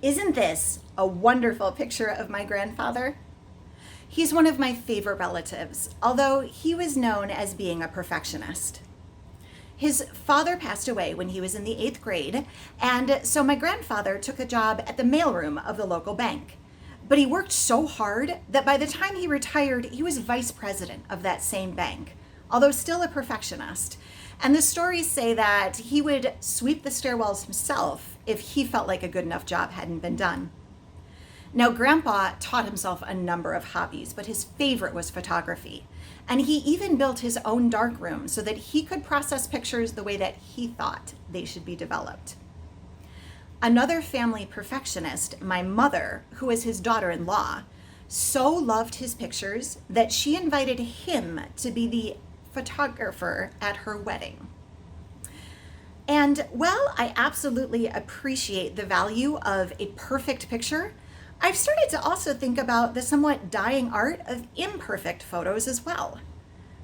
Isn't this a wonderful picture of my grandfather? He's one of my favorite relatives, although he was known as being a perfectionist. His father passed away when he was in the 8th grade, and so my grandfather took a job at the mailroom of the local bank. But he worked so hard that by the time he retired, he was vice president of that same bank, although still a perfectionist. And the stories say that he would sweep the stairwells himself if he felt like a good enough job hadn't been done. Now, Grandpa taught himself a number of hobbies, but his favorite was photography. And he even built his own darkroom so that he could process pictures the way that he thought they should be developed. Another family perfectionist, my mother, who was his daughter-in-law, so loved his pictures that she invited him to be the photographer at her wedding. And while I absolutely appreciate the value of a perfect picture, I've started to also think about the somewhat dying art of imperfect photos as well.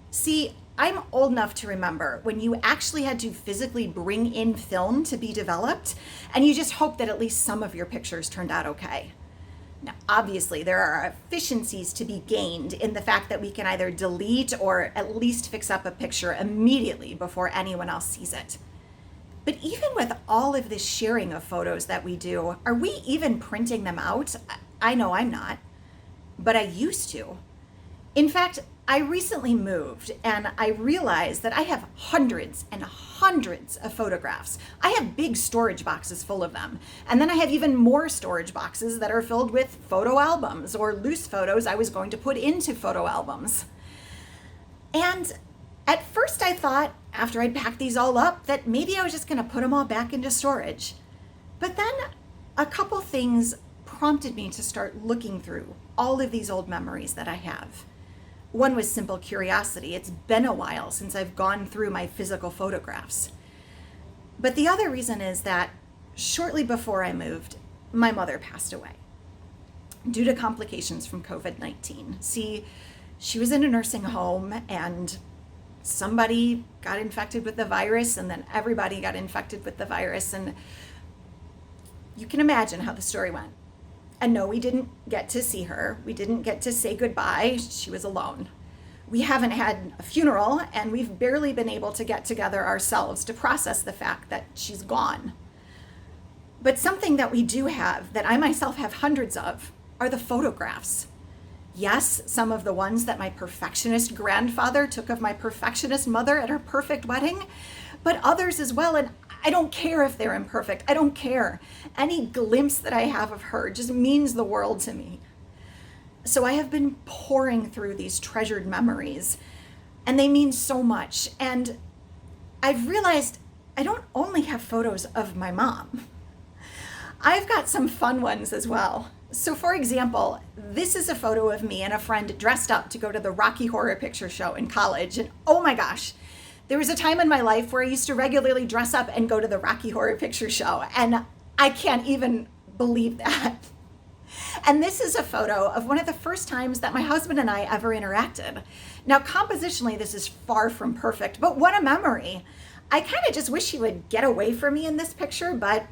See, I'm old enough to remember when you actually had to physically bring in film to be developed, and you just hope that at least some of your pictures turned out okay. Now, obviously, there are efficiencies to be gained in the fact that we can either delete or at least fix up a picture immediately before anyone else sees it. But even with all of this sharing of photos that we do, are we even printing them out? I know I'm not, but I used to. In fact, I recently moved and I realized that I have hundreds and hundreds of photographs. I have big storage boxes full of them. And then I have even more storage boxes that are filled with photo albums or loose photos I was going to put into photo albums. And at first I thought, after I'd packed these all up, that maybe I was just gonna put them all back into storage. But then a couple things prompted me to start looking through all of these old memories that I have. One was simple curiosity. It's been a while since I've gone through my physical photographs. But the other reason is that shortly before I moved, my mother passed away due to complications from COVID-19. See, she was in a nursing home and somebody got infected with the virus, and then everybody got infected with the virus, and you can imagine how the story went. And no, we didn't get to see her. We didn't get to say goodbye. She was alone. We haven't had a funeral, and we've barely been able to get together ourselves to process the fact that she's gone. But something that we do have, that I myself have hundreds of, are the photographs. Yes, some of the ones that my perfectionist grandfather took of my perfectionist mother at her perfect wedding, but others as well. And I don't care if they're imperfect. I don't care. Any glimpse that I have of her just means the world to me. So I have been pouring through these treasured memories, and they mean so much. And I've realized I don't only have photos of my mom. I've got some fun ones as well. So for example, this is a photo of me and a friend dressed up to go to the Rocky Horror Picture Show in college. And oh my gosh, there was a time in my life where I used to regularly dress up and go to the Rocky Horror Picture Show. And I can't even believe that. And this is a photo of one of the first times that my husband and I ever interacted. Now, compositionally, this is far from perfect, but what a memory. I kind of just wish he would get away from me in this picture, but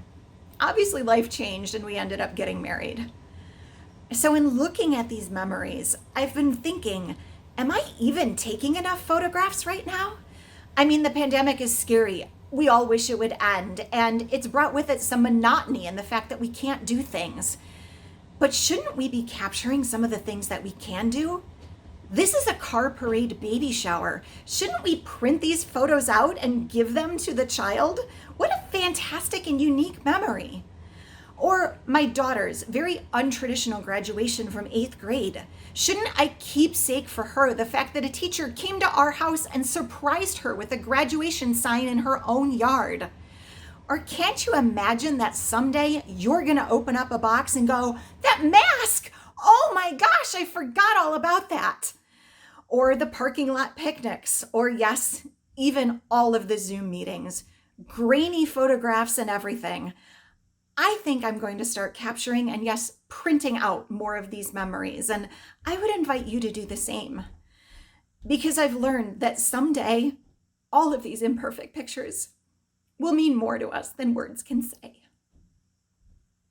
obviously life changed and we ended up getting married. So in looking at these memories, I've been thinking, am I even taking enough photographs right now? I mean, the pandemic is scary. We all wish it would end, and it's brought with it some monotony in the fact that we can't do things. But shouldn't we be capturing some of the things that we can do? This is a car parade baby shower. Shouldn't we print these photos out and give them to the child? What a fantastic and unique memory. Or my daughter's very untraditional graduation from 8th grade. Shouldn't I keepsake for her the fact that a teacher came to our house and surprised her with a graduation sign in her own yard? Or can't you imagine that someday you're gonna open up a box and go, that mask, oh my gosh, I forgot all about that. Or the parking lot picnics, or yes, even all of the Zoom meetings, grainy photographs and everything. I think I'm going to start capturing and yes, printing out more of these memories. And I would invite you to do the same, because I've learned that someday all of these imperfect pictures will mean more to us than words can say.